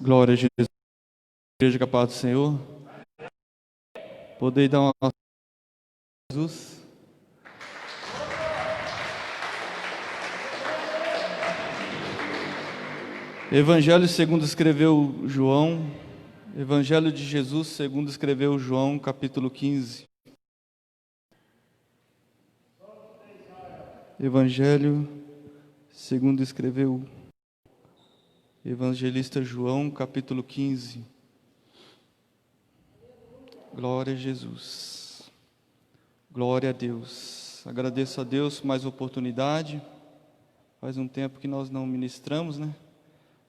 Glória a Jesus. Igreja capaz do Senhor. Poder dar uma a Jesus. Evangelho segundo escreveu João. Evangelho de Jesus segundo escreveu João, capítulo 15. Evangelho segundo escreveu Evangelista João, capítulo 15. Glória a Jesus. Glória a Deus. Agradeço a Deus por mais oportunidade. Faz um tempo que nós não ministramos, né?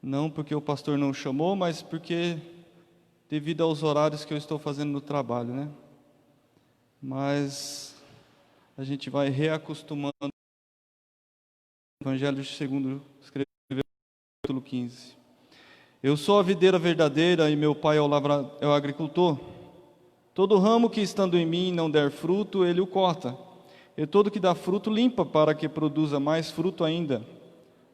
Não porque o pastor não chamou, mas porque devido aos horários que eu estou fazendo no trabalho, né? Mas a gente vai reacostumando. Evangelho segundo escreveu capítulo 15. Eu sou a videira verdadeira e meu pai é o agricultor. Todo ramo que estando em mim não der fruto, ele o corta. E todo que dá fruto limpa para que produza mais fruto ainda.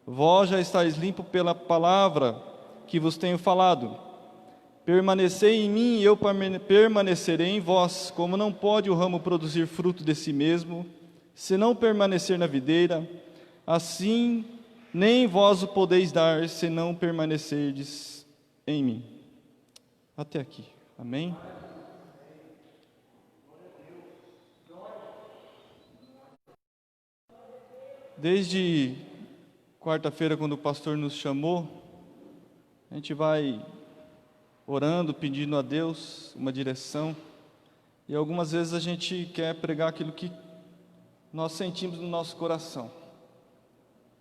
Vós já estáis limpo pela palavra que vos tenho falado. Permanecei em mim e eu permanecerei em vós. Como não pode o ramo produzir fruto de si mesmo, se não permanecer na videira, assim nem vós o podeis dar, se não permanecerdes em mim. Até aqui. Amém? Desde quarta-feira, quando o pastor nos chamou, a gente vai orando, pedindo a Deus uma direção. E algumas vezes a gente quer pregar aquilo que nós sentimos no nosso coração.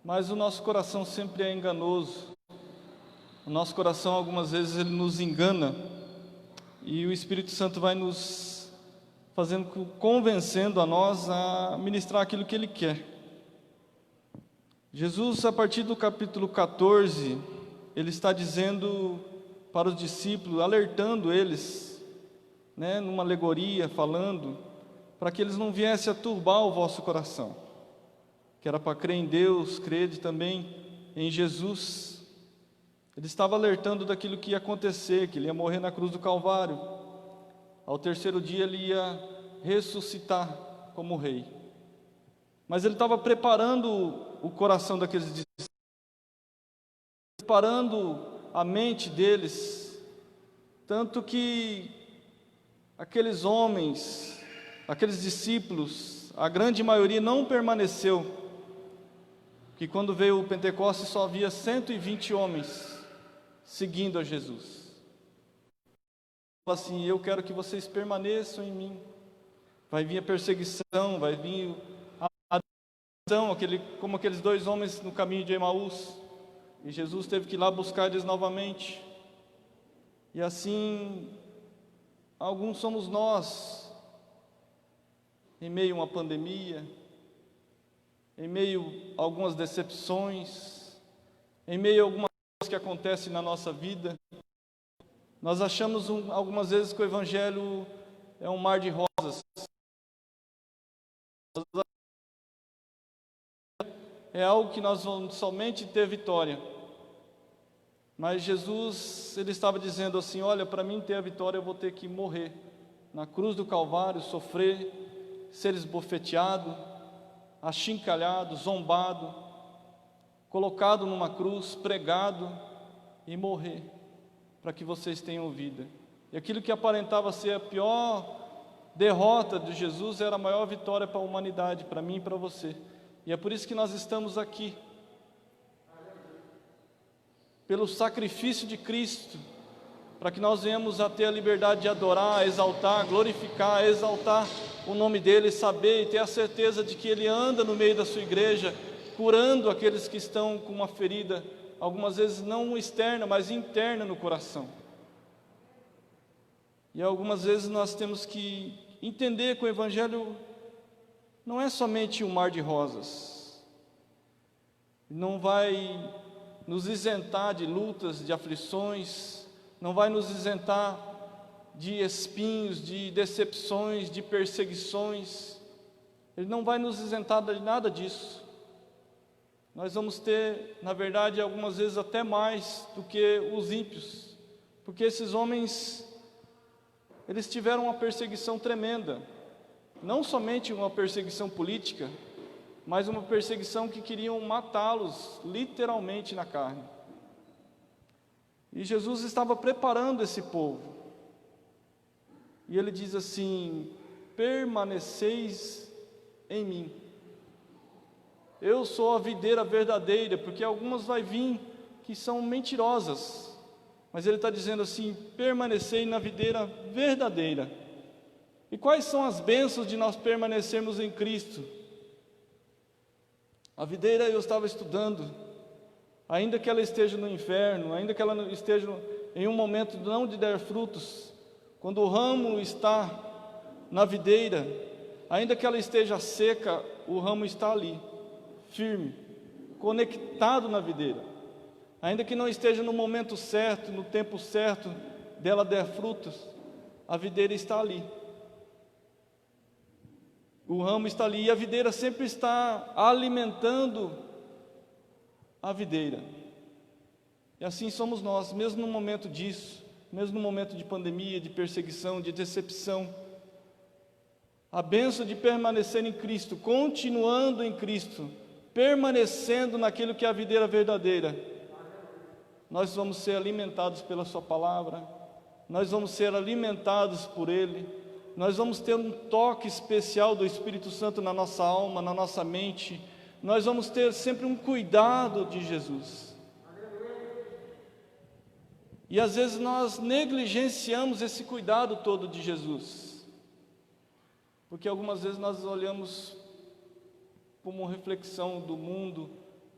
Mas o nosso coração sempre é enganoso. O nosso coração, algumas vezes, ele nos engana. E o Espírito Santo vai nos convencendo a nós a ministrar aquilo que Ele quer. Jesus, a partir do capítulo 14, Ele está dizendo para os discípulos, alertando eles, né, numa alegoria, falando, para que eles não viessem a turbar o vosso coração, que era para crer em Deus, crer também em Jesus. Ele estava alertando daquilo que ia acontecer, que Ele ia morrer na cruz do Calvário. Ao terceiro dia Ele ia ressuscitar como rei. Mas Ele estava preparando o coração daqueles discípulos, preparando a mente deles, tanto que aqueles homens, aqueles discípulos, a grande maioria não permaneceu, que quando veio o Pentecostes só havia 120 homens seguindo a Jesus. Fala assim: eu quero que vocês permaneçam em mim. Vai vir a perseguição, vai vir a destruição, como aqueles dois homens no caminho de Emaús. E Jesus teve que ir lá buscar eles novamente. E assim, alguns somos nós, em meio a uma pandemia, em meio a algumas decepções, em meio a algumas coisas que acontecem na nossa vida. Nós achamos algumas vezes que o Evangelho é um mar de rosas. É algo que nós vamos somente ter vitória. Mas Jesus, Ele estava dizendo assim: olha, para mim ter a vitória eu vou ter que morrer na cruz do Calvário, sofrer, ser esbofeteado, achincalhado, zombado, colocado numa cruz, pregado e morrer, para que vocês tenham vida. E aquilo que aparentava ser a pior derrota de Jesus era a maior vitória para a humanidade, para mim e para você. E é por isso que nós estamos aqui, pelo sacrifício de Cristo, para que nós venhamos a ter a liberdade de adorar, exaltar, glorificar, exaltar o nome dEle, saber e ter a certeza de que Ele anda no meio da sua igreja, curando aqueles que estão com uma ferida, algumas vezes não externa, mas interna no coração. E algumas vezes nós temos que entender que o Evangelho não é somente um mar de rosas. Não vai nos isentar de lutas, de aflições, não vai nos isentar de espinhos, de decepções, de perseguições. Ele não vai nos isentar de nada disso. Nós vamos ter, na verdade, algumas vezes até mais do que os ímpios. porque esses homens, eles tiveram uma perseguição tremenda, não somente uma perseguição política, mas uma perseguição que queriam matá-los, literalmente na carne. E Jesus estava preparando esse povo, e ele diz assim: permaneceis em mim. Eu sou a videira verdadeira, porque algumas vai vir que são mentirosas, mas ele está dizendo assim: permanecei na videira verdadeira. E quais são as bênçãos de nós permanecermos em Cristo? A videira, eu estava estudando, ainda que ela esteja no inferno, ainda que ela esteja em um momento não de dar frutos, quando o ramo está na videira, ainda que ela esteja seca, o ramo está ali, firme, conectado na videira. Ainda que não esteja no momento certo, no tempo certo dela dar frutos, a videira está ali. O ramo está ali e a videira sempre está alimentando a videira. E assim somos nós, mesmo no momento disso, mesmo no momento de pandemia, de perseguição, de decepção. A bênção de permanecer em Cristo, continuando em Cristo, permanecendo naquilo que é a videira verdadeira. Nós vamos ser alimentados pela sua palavra, nós vamos ser alimentados por Ele, nós vamos ter um toque especial do Espírito Santo na nossa alma, na nossa mente, nós vamos ter sempre um cuidado de Jesus. E às vezes nós negligenciamos esse cuidado todo de Jesus, porque algumas vezes nós olhamos como uma reflexão do mundo,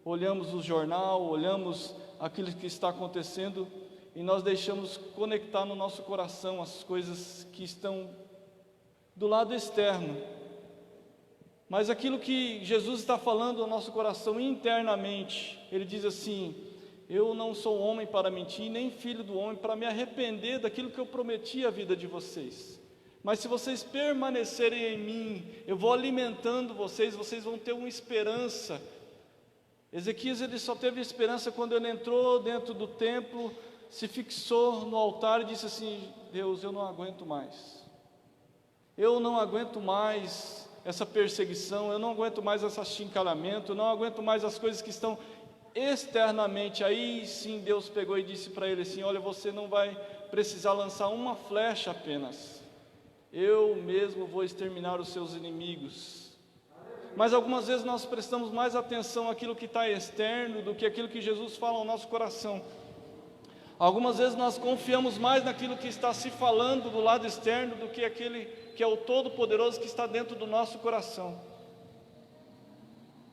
olhamos o jornal, olhamos aquilo que está acontecendo e nós deixamos conectar no nosso coração as coisas que estão do lado externo. Mas aquilo que Jesus está falando ao nosso coração internamente, Ele diz assim: eu não sou homem para mentir, nem filho do homem para me arrepender daquilo que eu prometi à vida de vocês. Mas se vocês permanecerem em mim, eu vou alimentando vocês, vocês vão ter uma esperança. Ezequias, ele só teve esperança quando ele entrou dentro do templo, se fixou no altar e disse assim: Deus, eu não aguento mais. Eu não aguento mais essa perseguição, eu não aguento mais esse achincalhamento, eu não aguento mais as coisas que estão externamente. Aí sim Deus pegou e disse para ele assim: olha, você não vai precisar lançar uma flecha apenas, eu mesmo vou exterminar os seus inimigos. Mas algumas vezes nós prestamos mais atenção àquilo que está externo do que aquilo que Jesus fala ao nosso coração. Algumas vezes nós confiamos mais naquilo que está se falando do lado externo do que aquele que é o Todo-Poderoso que está dentro do nosso coração.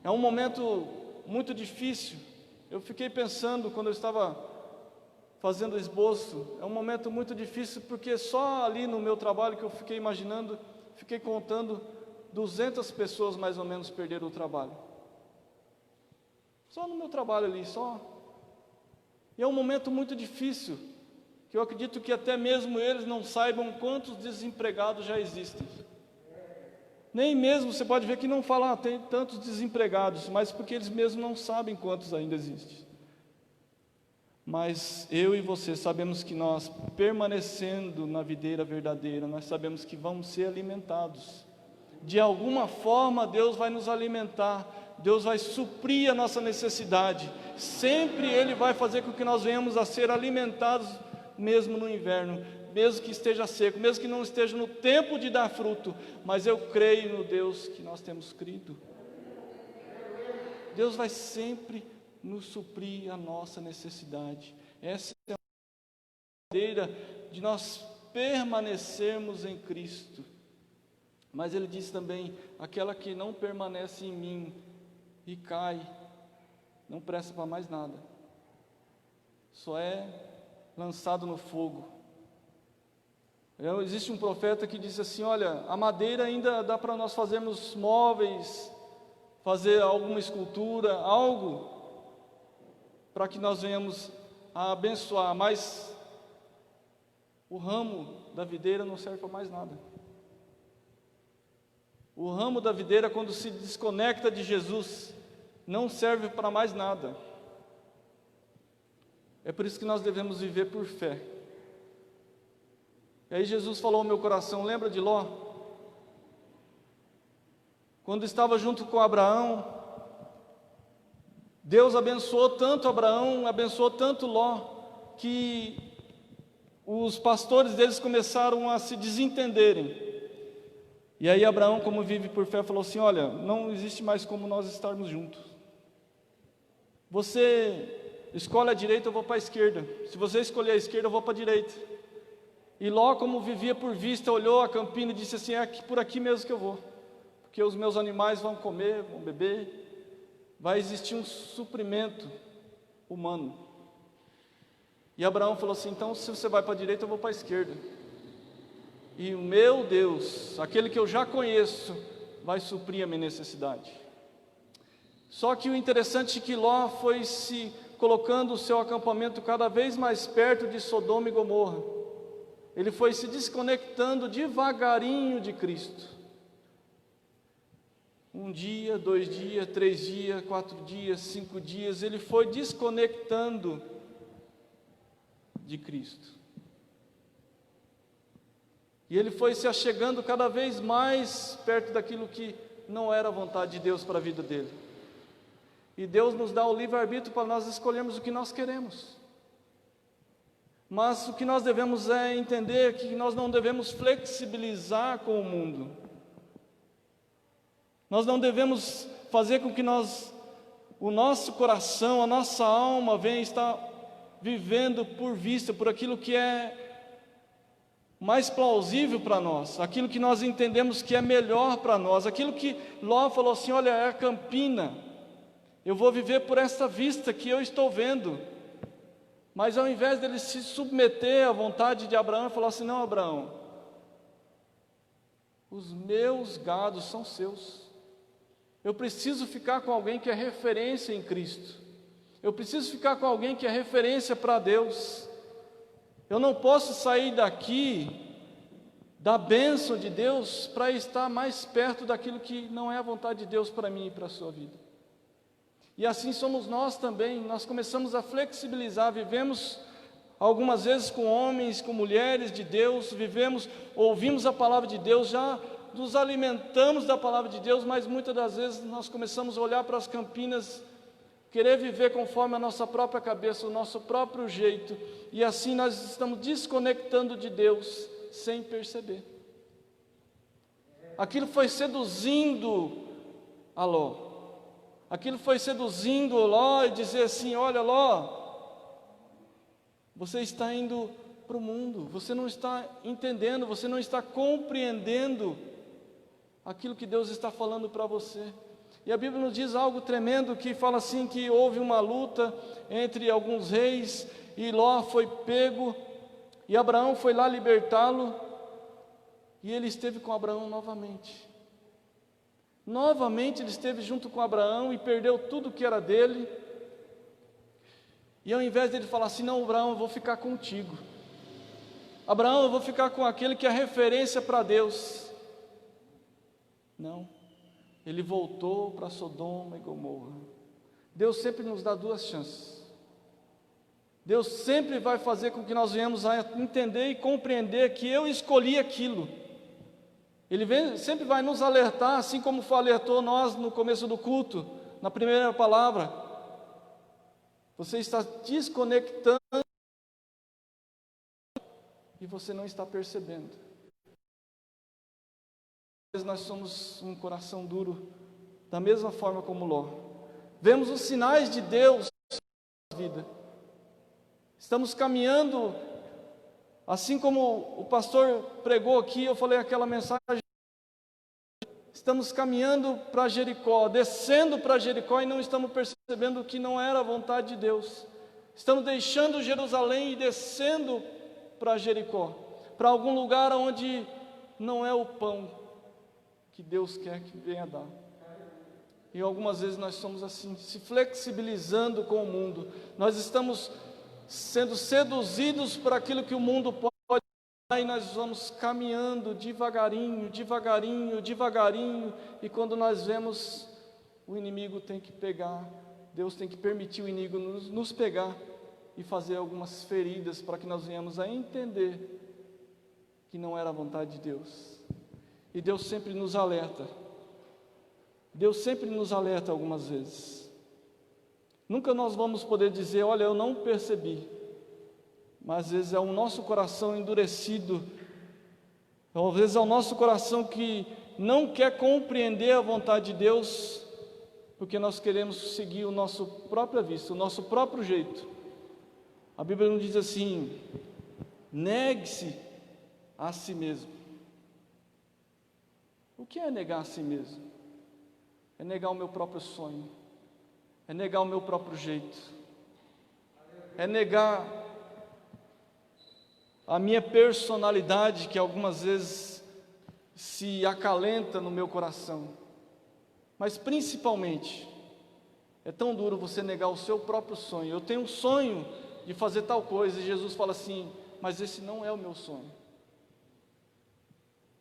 É um momento muito difícil. Eu fiquei pensando quando eu estava fazendo o esboço, é um momento muito difícil porque só ali no meu trabalho que eu fiquei imaginando, fiquei contando, 200 pessoas mais ou menos perderam o trabalho. Só no meu trabalho ali, só. E é um momento muito difícil, que eu acredito que até mesmo eles não saibam quantos desempregados já existem. Nem mesmo, você pode ver que não fala, tem tantos desempregados, mas porque eles mesmos não sabem quantos ainda existem. Mas eu e você sabemos que nós, permanecendo na videira verdadeira, nós sabemos que vamos ser alimentados. De alguma forma Deus vai nos alimentar, Deus vai suprir a nossa necessidade. Sempre Ele vai fazer com que nós venhamos a ser alimentados, mesmo no inverno, mesmo que esteja seco, mesmo que não esteja no tempo de dar fruto. Mas eu creio no Deus que nós temos crido. Deus vai sempre nos suprir a nossa necessidade. Essa é a maneira de nós permanecermos em Cristo. Mas Ele diz também: aquela que não permanece em mim e cai, não presta para mais nada, só é lançado no fogo. Existe um profeta que diz assim: olha, a madeira ainda dá para nós fazermos móveis, fazer alguma escultura, algo para que nós venhamos a abençoar, mas o ramo da videira não serve para mais nada. O ramo da videira, quando se desconecta de Jesus, não serve para mais nada. É por isso que nós devemos viver por fé. E aí Jesus falou ao meu coração: lembra de Ló? Quando estava junto com Abraão, Deus abençoou tanto Abraão, abençoou tanto Ló, que os pastores deles começaram a se desentenderem. E aí Abraão, como vive por fé, falou assim: olha, não existe mais como nós estarmos juntos. Você escolhe a direita, eu vou para a esquerda. Se você escolher a esquerda, eu vou para a direita. E Ló, como vivia por vista, olhou a campina e disse assim: é aqui, por aqui mesmo que eu vou, porque os meus animais vão comer, vão beber, vai existir um suprimento humano. E Abraão falou assim: então se você vai para a direita, eu vou para a esquerda. E o meu Deus, aquele que eu já conheço, vai suprir a minha necessidade. Só que o interessante é que Ló foi se colocando o seu acampamento cada vez mais perto de Sodoma e Gomorra. Ele foi se desconectando devagarinho de Cristo. 1 dia, 2 dias, 3 dias, 4 dias, 5 dias, ele foi desconectando de Cristo. E ele foi se achegando cada vez mais perto daquilo que não era a vontade de Deus para a vida dele. E Deus nos dá o livre-arbítrio para nós escolhermos o que nós queremos. Mas o que nós devemos é entender que nós não devemos flexibilizar com o mundo. Nós não devemos fazer com que o nosso coração, a nossa alma venha estar vivendo por vista, por aquilo que é mais plausível para nós, aquilo que nós entendemos que é melhor para nós, aquilo que Ló falou assim: olha, é a campina, eu vou viver por essa vista que eu estou vendo. Mas ao invés dele se submeter à vontade de Abraão, ele falou assim: não, Abraão, os meus gados são seus, eu preciso ficar com alguém que é referência em Cristo, eu preciso ficar com alguém que é referência para Deus. Eu não posso sair daqui, da bênção de Deus, para estar mais perto daquilo que não é a vontade de Deus para mim e para a sua vida. E assim somos nós também, nós começamos a flexibilizar, vivemos algumas vezes com homens, com mulheres de Deus, ouvimos a palavra de Deus, já nos alimentamos da palavra de Deus, mas muitas das vezes nós começamos a olhar para as campinas, querer viver conforme a nossa própria cabeça, o nosso próprio jeito, e assim nós estamos desconectando de Deus, sem perceber. Aquilo foi seduzindo a Ló, aquilo foi seduzindo Ló e dizer assim: olha Ló, você está indo para o mundo, você não está entendendo, você não está compreendendo aquilo que Deus está falando para você. E a Bíblia nos diz algo tremendo, que fala assim, que houve uma luta entre alguns reis, e Ló foi pego, e Abraão foi lá libertá-lo, e ele esteve com Abraão novamente. Novamente ele esteve junto com Abraão, e perdeu tudo que era dele, e ao invés dele falar assim: não, Abraão, eu vou ficar contigo, Abraão, eu vou ficar com aquele que é referência para Deus. Não, ele voltou para Sodoma e Gomorra. Deus sempre nos dá duas chances. Deus sempre vai fazer com que nós venhamos a entender e compreender que eu escolhi aquilo. Sempre vai nos alertar, assim como alertou nós no começo do culto, na primeira palavra. Você está desconectando e você não está percebendo. Às vezes nós somos um coração duro, da mesma forma como Ló. Vemos os sinais de Deus na vida. Estamos caminhando, assim como o pastor pregou aqui, eu falei aquela mensagem. Estamos caminhando para Jericó, descendo para Jericó, e não estamos percebendo que não era a vontade de Deus. Estamos deixando Jerusalém e descendo para Jericó, para algum lugar onde não é o pão que Deus quer que venha dar. E algumas vezes nós somos assim, se flexibilizando com o mundo. Nós estamos sendo seduzidos por aquilo que o mundo pode dar, e nós vamos caminhando devagarinho, devagarinho, devagarinho, e quando nós vemos, o inimigo tem que pegar, Deus tem que permitir o inimigo nos pegar e fazer algumas feridas para que nós venhamos a entender que não era a vontade de Deus. E Deus sempre nos alerta. Deus sempre nos alerta algumas vezes. Nunca nós vamos poder dizer, olha, eu não percebi. Mas às vezes é o nosso coração endurecido. Às vezes é o nosso coração que não quer compreender a vontade de Deus, porque nós queremos seguir o nosso própria vista, o nosso próprio jeito. A Bíblia nos diz assim, negue-se a si mesmo. O que é negar a si mesmo? É negar o meu próprio sonho, é negar o meu próprio jeito, é negar a minha personalidade, que algumas vezes se acalenta no meu coração. Mas principalmente, é tão duro você negar o seu próprio sonho. Eu tenho um sonho de fazer tal coisa, e Jesus fala assim, mas esse não é o meu sonho.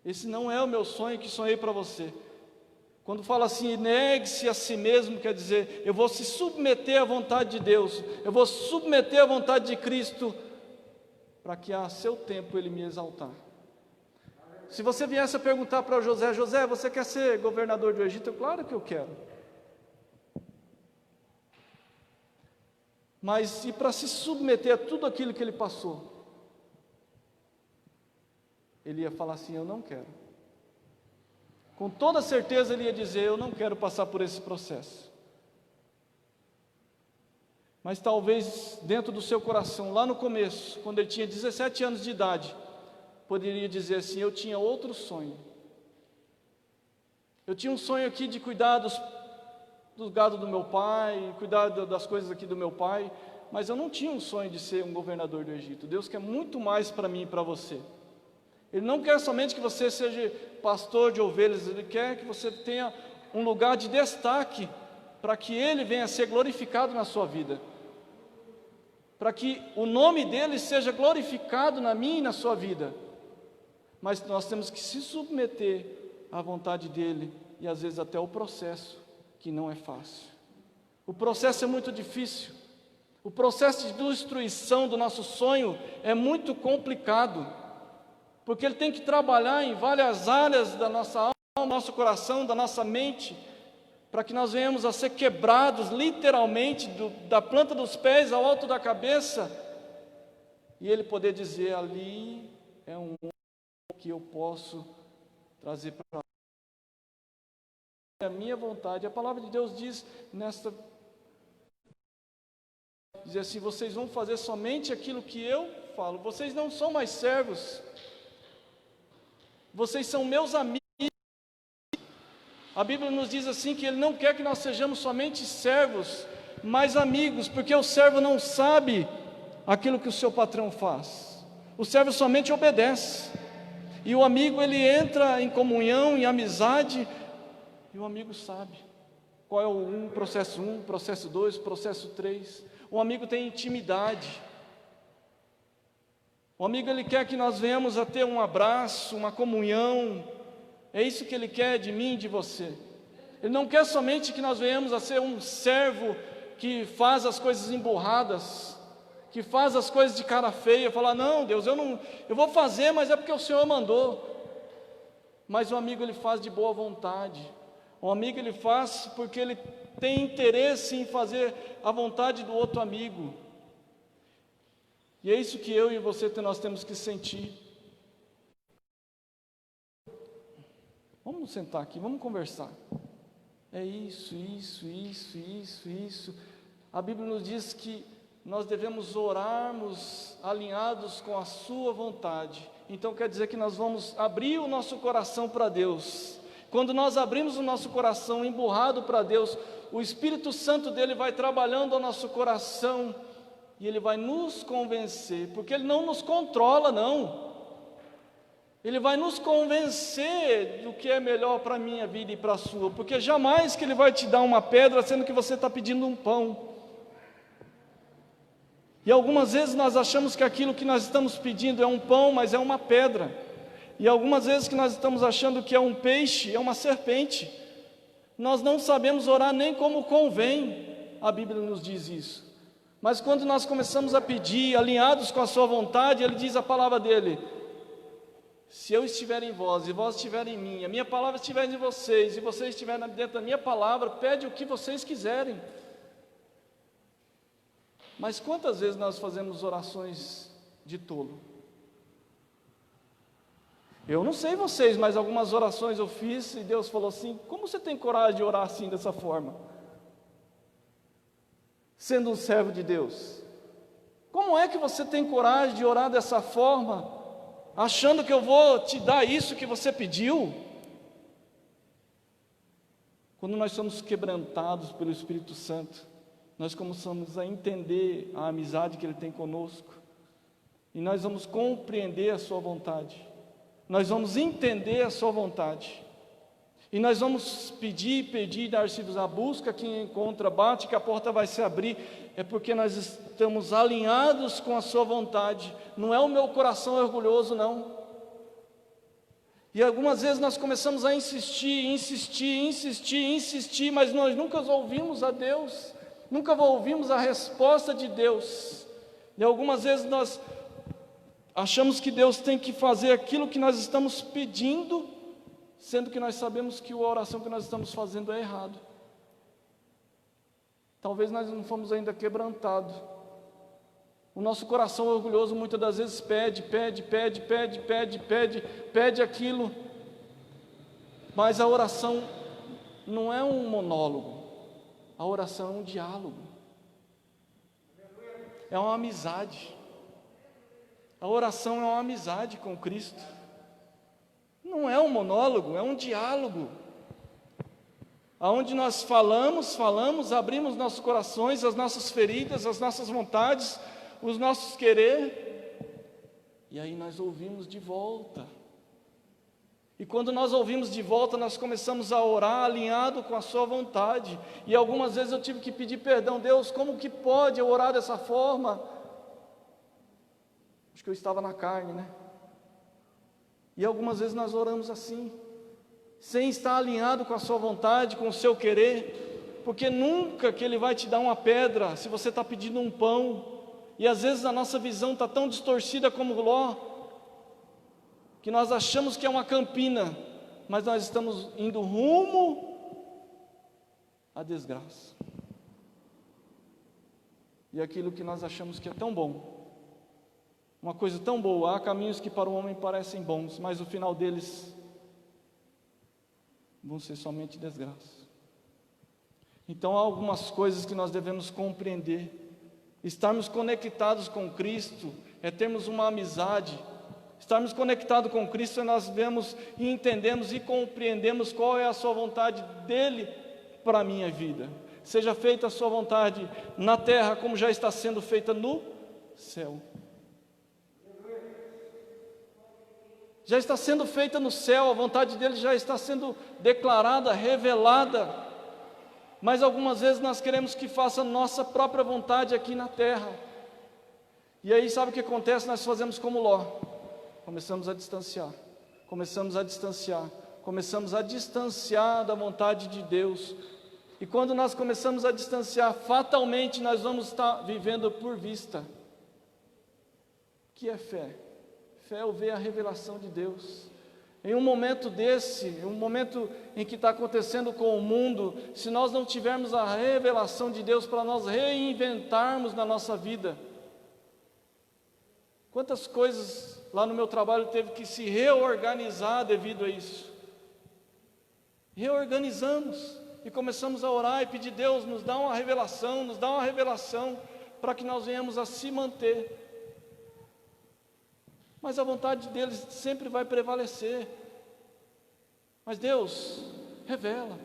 Esse não é o meu sonho que sonhei para você. Quando fala assim, negue-se a si mesmo, quer dizer, eu vou se submeter à vontade de Deus, eu vou submeter à vontade de Cristo, para que a seu tempo Ele me exaltar. Se você viesse a perguntar para José, José, você quer ser governador do Egito? Claro que eu quero. Mas e para se submeter a tudo aquilo que ele passou? Ele ia falar assim, eu não quero. Com toda certeza ele ia dizer, eu não quero passar por esse processo. Mas talvez dentro do seu coração, lá no começo, quando ele tinha 17 anos de idade, poderia dizer assim, eu tinha outro sonho. Eu tinha um sonho aqui de cuidar do gado do meu pai, cuidar das coisas aqui do meu pai, mas eu não tinha um sonho de ser um governador do Egito. Deus quer muito mais para mim e para você. Ele não quer somente que você seja pastor de ovelhas, Ele quer que você tenha um lugar de destaque, para que Ele venha a ser glorificado na sua vida, para que o nome dEle seja glorificado na minha e na sua vida. Mas nós temos que se submeter à vontade dEle, e às vezes até o processo, que não é fácil. O processo é muito difícil, o processo de destruição do nosso sonho é muito complicado, porque ele tem que trabalhar em várias áreas da nossa alma, do nosso coração, da nossa mente, para que nós venhamos a ser quebrados, literalmente, da planta dos pés ao alto da cabeça, e ele poder dizer, ali é um que eu posso trazer para a minha vontade. A palavra de Deus diz diz assim, vocês vão fazer somente aquilo que eu falo, vocês não são mais servos, vocês são meus amigos. A Bíblia nos diz assim, que Ele não quer que nós sejamos somente servos, mas amigos, porque o servo não sabe aquilo que o seu patrão faz, o servo somente obedece, e o amigo ele entra em comunhão, em amizade, e o amigo sabe qual é o processo 1, processo 2, processo 3, o amigo tem intimidade, o amigo ele quer que nós venhamos a ter um abraço, uma comunhão, é isso que Ele quer de mim e de você. Ele não quer somente que nós venhamos a ser um servo que faz as coisas emburradas, que faz as coisas de cara feia, falar, não Deus, eu vou fazer, mas é porque o Senhor mandou. Mas o amigo ele faz de boa vontade, o amigo ele faz porque ele tem interesse em fazer a vontade do outro amigo, e é isso que eu e você nós temos que sentir. Vamos sentar aqui, vamos conversar. É isso. A Bíblia nos diz que nós devemos orarmos alinhados com a sua vontade. Então quer dizer que nós vamos abrir o nosso coração para Deus. Quando nós abrimos o nosso coração emburrado para Deus, o Espírito Santo dele vai trabalhando ao nosso coração, e ele vai nos convencer, porque ele não nos controla não. Ele vai nos convencer do que é melhor para a minha vida e para a sua, porque jamais que Ele vai te dar uma pedra, sendo que você está pedindo um pão. E algumas vezes nós achamos que aquilo que nós estamos pedindo é um pão, mas é uma pedra. E algumas vezes que nós estamos achando que é um peixe, é uma serpente. Nós não sabemos orar nem como convém, a Bíblia nos diz isso. Mas quando nós começamos a pedir, alinhados com a sua vontade, Ele diz a palavra dEle, Se eu estiver em vós e vós estiverem em mim, a minha palavra estiver em vocês e vocês estiverem dentro da minha palavra, pede o que vocês quiserem. Mas quantas vezes nós fazemos orações de tolo? Eu não sei vocês, mas algumas orações eu fiz e Deus falou assim: como você tem coragem de orar assim, dessa forma? Sendo um servo de Deus. Como é que você tem coragem de orar dessa forma, achando que eu vou te dar isso que você pediu? Quando nós somos quebrantados pelo Espírito Santo, nós começamos a entender a amizade que Ele tem conosco, e nós vamos compreender a sua vontade, nós vamos entender a sua vontade, e nós vamos pedir, dar-se-vos a busca, quem encontra, bate, que a porta vai se abrir. É porque nós estamos alinhados com a sua vontade, não é o meu coração orgulhoso, não. E algumas vezes nós começamos a insistir, mas nós nunca ouvimos a Deus, nunca ouvimos a resposta de Deus. E algumas vezes nós achamos que Deus tem que fazer aquilo que nós estamos pedindo, sendo que nós sabemos que a oração que nós estamos fazendo é errado. Talvez nós não fomos ainda quebrantados. O nosso coração orgulhoso muitas das vezes pede aquilo, mas a oração não é um monólogo, a oração é um diálogo, é uma amizade. A oração é uma amizade com Cristo, não é um monólogo, é um diálogo, aonde nós falamos, abrimos nossos corações, as nossas feridas, as nossas vontades, os nossos querer, e aí nós ouvimos de volta. E quando nós ouvimos de volta, nós começamos a orar alinhado com a sua vontade. E algumas vezes eu tive que pedir perdão: Deus, como que pode eu orar dessa forma? Acho que eu estava na carne, né? E algumas vezes nós oramos assim, sem estar alinhado com a sua vontade, com o seu querer, porque nunca que Ele vai te dar uma pedra se você está pedindo um pão. E às vezes a nossa visão está tão distorcida como Ló, que nós achamos que é uma campina, mas nós estamos indo rumo à desgraça. E aquilo que nós achamos que é tão bom, uma coisa tão boa, há caminhos que para o homem parecem bons, mas o final deles vão ser somente desgraça. Então há algumas coisas que nós devemos compreender. Estarmos conectados com Cristo é termos uma amizade. Estarmos conectados com Cristo é nós vemos e entendemos e compreendemos qual é a sua vontade dEle para a minha vida. Seja feita a sua vontade na terra como já está sendo feita no céu. Já está sendo feita no céu, a vontade dEle já está sendo declarada, revelada. Mas algumas vezes nós queremos que faça nossa própria vontade aqui na terra. E aí sabe o que acontece? Nós fazemos como Ló. Começamos a distanciar da vontade de Deus. E quando nós começamos a distanciar, fatalmente nós vamos estar vivendo por vista. O que é fé? Fé é o ver a revelação de Deus. Em um momento desse, um momento em que está acontecendo com o mundo, se nós não tivermos a revelação de Deus para nós reinventarmos na nossa vida, quantas coisas lá no meu trabalho teve que se reorganizar devido a isso. Reorganizamos e começamos a orar e pedir: Deus, nos dá uma revelação para que nós venhamos a se manter. Mas a vontade deles sempre vai prevalecer. Mas Deus, revela.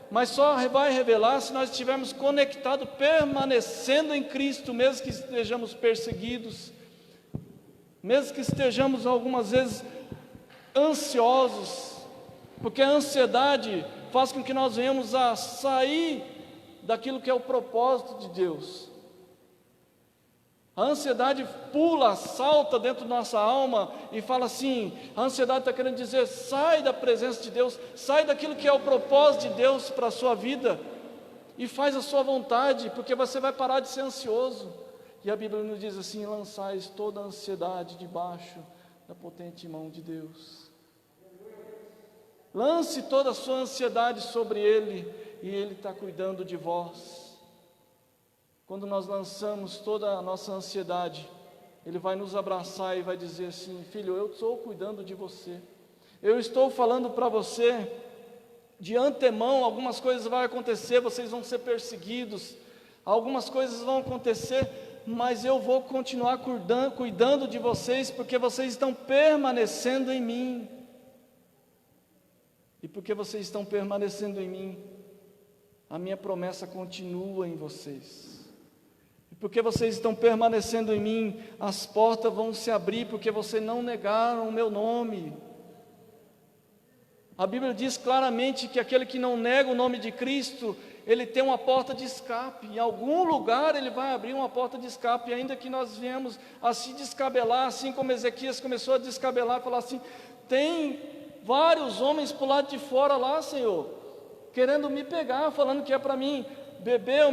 Mas só vai revelar se nós estivermos conectados, permanecendo em Cristo, mesmo que estejamos perseguidos, mesmo que estejamos algumas vezes ansiosos, porque a ansiedade faz com que nós venhamos a sair daquilo que é o propósito de Deus. A ansiedade pula, salta dentro da nossa alma e fala assim, a ansiedade está querendo dizer: sai da presença de Deus, sai daquilo que é o propósito de Deus para a sua vida e faz a sua vontade, porque você vai parar de ser ansioso. E a Bíblia nos diz assim: lançais toda a ansiedade debaixo da potente mão de Deus. Lance toda a sua ansiedade sobre Ele, e Ele está cuidando de vós. Quando nós lançamos toda a nossa ansiedade, Ele vai nos abraçar e vai dizer assim: filho, eu estou cuidando de você. Eu estou falando para você, de antemão, algumas coisas vão acontecer, vocês vão ser perseguidos, algumas coisas vão acontecer, mas eu vou continuar cuidando de vocês, porque vocês estão permanecendo em mim. E porque vocês estão permanecendo em mim, a minha promessa continua em vocês. E porque vocês estão permanecendo em mim, as portas vão se abrir, porque vocês não negaram o meu nome. A Bíblia diz claramente que aquele que não nega o nome de Cristo, ele tem uma porta de escape. Em algum lugar ele vai abrir uma porta de escape, ainda que nós viemos a se descabelar, assim como Ezequias começou a descabelar, falar assim: tem vários homens para o lado de fora lá, Senhor, querendo me pegar, falando que é para mim beber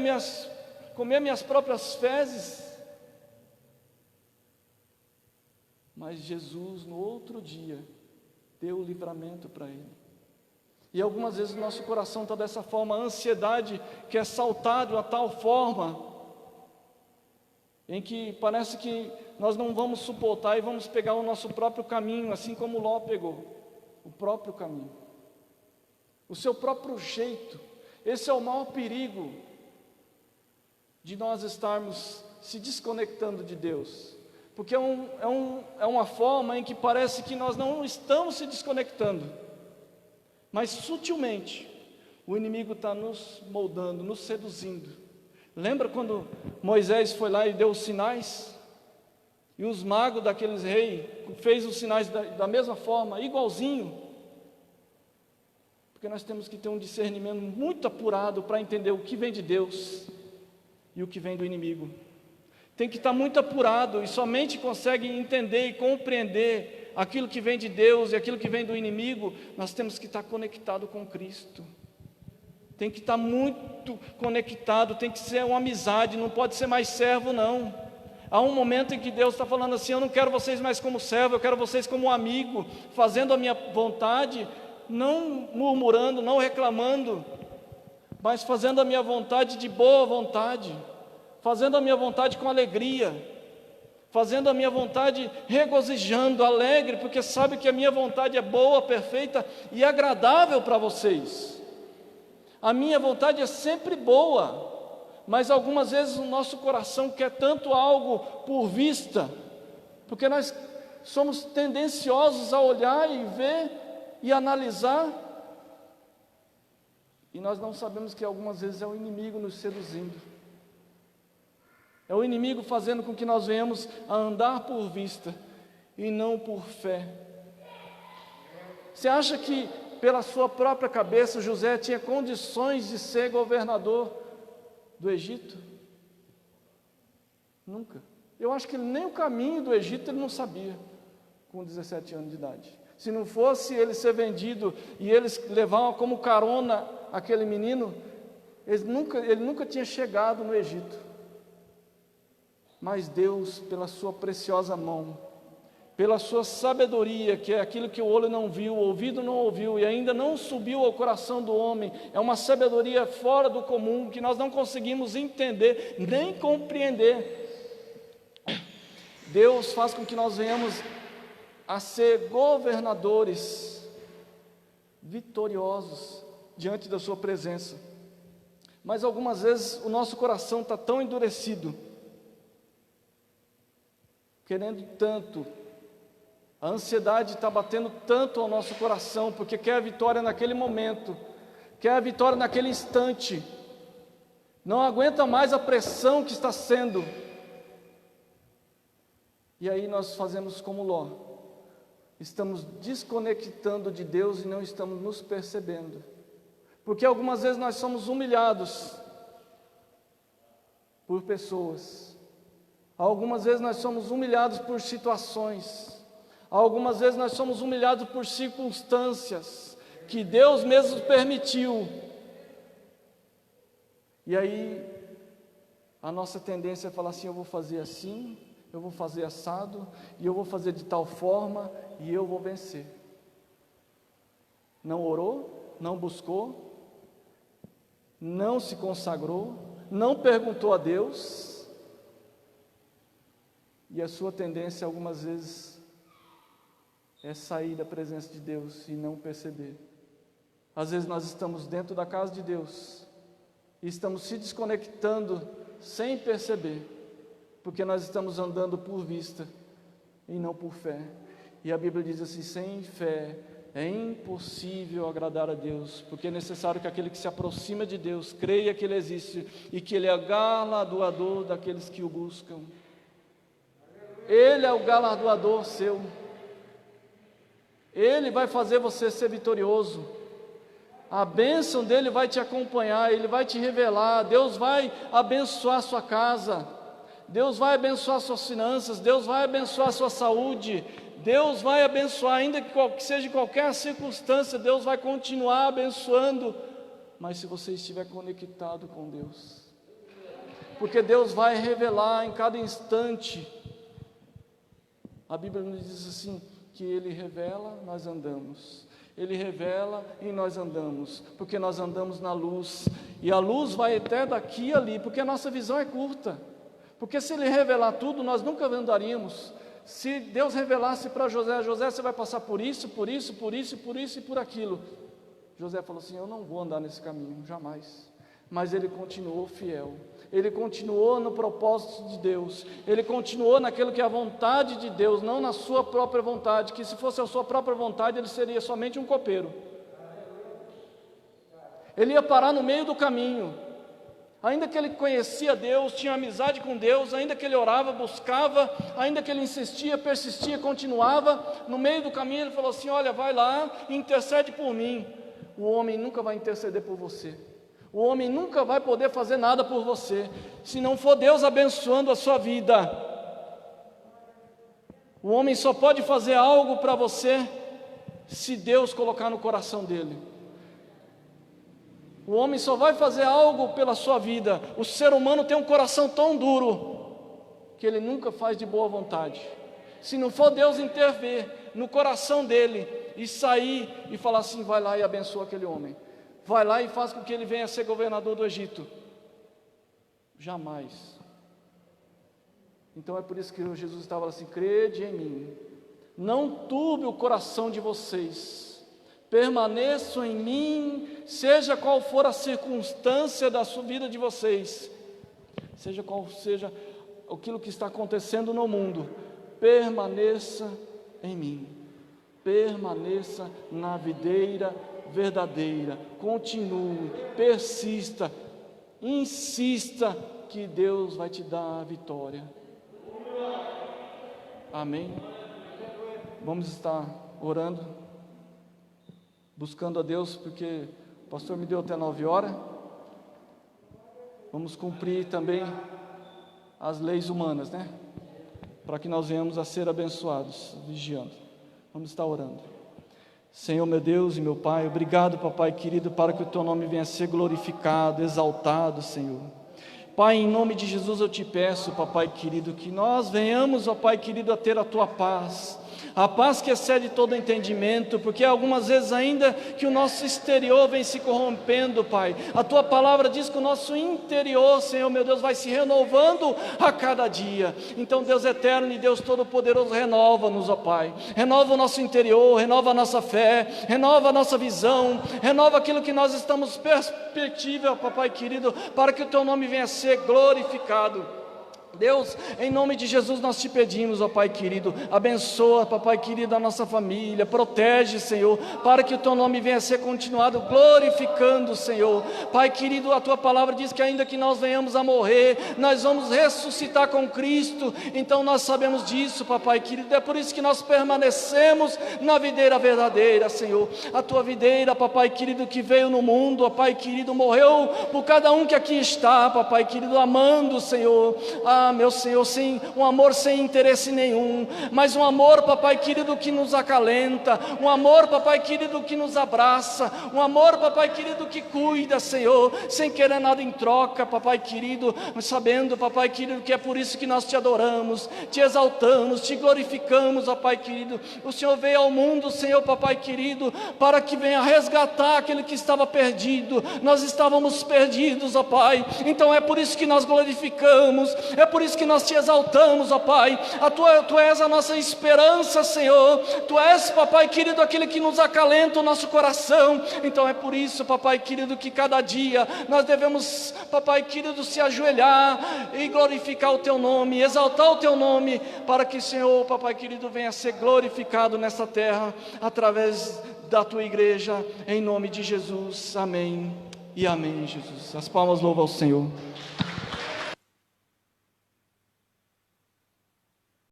comer minhas próprias fezes. Mas Jesus, no outro dia, deu o livramento para ele. E algumas vezes o nosso coração está dessa forma, a ansiedade que é saltada de uma tal forma, em que parece que nós não vamos suportar e vamos pegar o nosso próprio caminho, assim como Ló pegou o próprio caminho, o seu próprio jeito. Esse é o maior perigo de nós estarmos se desconectando de Deus, porque é uma forma em que parece que nós não estamos se desconectando, mas sutilmente o inimigo está nos moldando, nos seduzindo. Lembra quando Moisés foi lá e deu os sinais? E os magos daqueles reis fez os sinais da mesma forma, igualzinho. Porque nós temos que ter um discernimento muito apurado para entender o que vem de Deus e o que vem do inimigo. Tem que estar muito apurado, e somente consegue entender e compreender aquilo que vem de Deus e aquilo que vem do inimigo. Nós temos que estar conectado com Cristo. Tem que estar muito conectado, tem que ser uma amizade, não pode ser mais servo não. Há um momento em que Deus está falando assim: eu não quero vocês mais como servo, eu quero vocês como amigo, fazendo a minha vontade, não murmurando, não reclamando, mas fazendo a minha vontade de boa vontade, fazendo a minha vontade com alegria, fazendo a minha vontade regozijando, alegre, porque sabe que a minha vontade é boa, perfeita e agradável para vocês. A minha vontade é sempre boa, mas algumas vezes o nosso coração quer tanto algo por vista, porque nós somos tendenciosos a olhar e ver e analisar, e nós não sabemos que algumas vezes é o inimigo nos seduzindo, é o inimigo fazendo com que nós venhamos a andar por vista e não por fé. Você acha que pela sua própria cabeça José tinha condições de ser governador do Egito? Nunca. Eu acho que nem o caminho do Egito ele não sabia, com 17 anos de idade. Se não fosse ele ser vendido e eles levavam como carona aquele menino, ele nunca tinha chegado no Egito. Mas Deus, pela sua preciosa mão, pela sua sabedoria, que é aquilo que o olho não viu, o ouvido não ouviu e ainda não subiu ao coração do homem, é uma sabedoria fora do comum, que nós não conseguimos entender, nem compreender. Deus faz com que nós venhamos a ser governadores vitoriosos diante da sua presença. Mas algumas vezes o nosso coração está tão endurecido, querendo tanto, a ansiedade está batendo tanto ao nosso coração, porque quer a vitória naquele momento, quer a vitória naquele instante, não aguenta mais a pressão que está sendo, e aí nós fazemos como Ló, estamos desconectando de Deus e não estamos nos percebendo, porque algumas vezes nós somos humilhados por pessoas, algumas vezes nós somos humilhados por situações, algumas vezes nós somos humilhados por circunstâncias que Deus mesmo permitiu. E aí a nossa tendência é falar assim: eu vou fazer assim, eu vou fazer assado, e eu vou fazer de tal forma, e eu vou vencer. Não orou, não buscou, não se consagrou, não perguntou a Deus, e a sua tendência algumas vezes é sair da presença de Deus e não perceber. Às vezes nós estamos dentro da casa de Deus e estamos se desconectando sem perceber, porque nós estamos andando por vista e não por fé. E a Bíblia diz assim: sem fé é impossível agradar a Deus, porque é necessário que aquele que se aproxima de Deus creia que Ele existe e que Ele é galardoador daqueles que o buscam. Ele é o galardoador seu. Ele vai fazer você ser vitorioso. A bênção dele vai te acompanhar, Ele vai te revelar. Deus vai abençoar a sua casa, Deus vai abençoar suas finanças, Deus vai abençoar a sua saúde, Deus vai abençoar, ainda que seja em qualquer circunstância, Deus vai continuar abençoando. Mas se você estiver conectado com Deus, porque Deus vai revelar em cada instante. A Bíblia nos diz assim, que Ele revela, nós andamos. Ele revela e nós andamos, porque nós andamos na luz, e a luz vai até daqui e ali, porque a nossa visão é curta. Porque se Ele revelar tudo, nós nunca andaríamos. Se Deus revelasse para José: José, você vai passar por isso, por isso, por isso, por isso e por aquilo. José falou assim: eu não vou andar nesse caminho, jamais. Mas ele continuou fiel, ele continuou no propósito de Deus, ele continuou naquilo que é a vontade de Deus, não na sua própria vontade, que se fosse a sua própria vontade, ele seria somente um copeiro. Ele ia parar no meio do caminho. Ainda que ele conhecia Deus, tinha amizade com Deus, ainda que ele orava, buscava, ainda que ele insistia, persistia, continuava, no meio do caminho ele falou assim: olha, vai lá e intercede por mim. O homem nunca vai interceder por você. O homem nunca vai poder fazer nada por você, se não for Deus abençoando a sua vida. O homem só pode fazer algo para você, se Deus colocar no coração dele. O homem só vai fazer algo pela sua vida. O ser humano tem um coração tão duro, que ele nunca faz de boa vontade. Se não for Deus intervir no coração dele, e sair e falar assim: vai lá e abençoa aquele homem, vai lá e faz com que ele venha a ser governador do Egito. Jamais. Então é por isso que Jesus estava assim: crede em mim, não turbe o coração de vocês, permaneçam em mim, seja qual for a circunstância da sua vida de vocês, seja qual seja aquilo que está acontecendo no mundo, permaneça em mim, permaneça na videira verdadeira, continue, persista, insista, que Deus vai te dar a vitória. Amém? Vamos estar orando, buscando a Deus, porque o pastor me deu até 9 horas. Vamos cumprir também as leis humanas, né? Para que nós venhamos a ser abençoados, vigiando. Vamos estar orando. Senhor meu Deus e meu Pai, obrigado, papai querido, para que o Teu nome venha a ser glorificado, exaltado, Senhor. Pai, em nome de Jesus eu te peço, papai querido, que nós venhamos, ó Pai querido, a ter a Tua paz, a paz que excede todo entendimento, porque algumas vezes ainda que o nosso exterior vem se corrompendo, Pai, a Tua palavra diz que o nosso interior, Senhor meu Deus, vai se renovando a cada dia. Então Deus eterno e Deus todo-poderoso, renova-nos, ó Pai, renova o nosso interior, renova a nossa fé, renova a nossa visão, renova aquilo que nós estamos perspectiva, papai querido, para que o Teu nome venha a ser glorificado. Deus, em nome de Jesus nós te pedimos, ó Pai querido, abençoa, papai querido, a nossa família, protege, Senhor, para que o Teu nome venha a ser continuado glorificando, Senhor. Pai querido, a Tua palavra diz que ainda que nós venhamos a morrer, nós vamos ressuscitar com Cristo. Então nós sabemos disso, papai querido, é por isso que nós permanecemos na videira verdadeira, Senhor. A Tua videira, papai querido, que veio no mundo, ó Pai querido, morreu por cada um que aqui está, papai querido, amando, Senhor, meu Senhor, um amor sem interesse nenhum, mas um amor, papai querido, que nos acalenta, um amor, papai querido, que nos abraça, um amor, papai querido, que cuida, Senhor, sem querer nada em troca, papai querido, mas sabendo, papai querido, que é por isso que nós te adoramos, te exaltamos, te glorificamos, ó Pai querido. O Senhor veio ao mundo, Senhor, papai querido, para que venha resgatar aquele que estava perdido. Nós estávamos perdidos, ó Pai, então é por isso que nós glorificamos, é por isso que nós te exaltamos, ó Pai. Tu és a nossa esperança, Senhor, Tu és, papai querido, aquele que nos acalenta o nosso coração. Então é por isso, papai querido, que cada dia nós devemos, papai querido, se ajoelhar e glorificar o Teu nome, exaltar o Teu nome, para que, Senhor, papai querido, venha ser glorificado nessa terra, através da Tua igreja, em nome de Jesus, amém e amém, Jesus. As palmas louvam ao Senhor.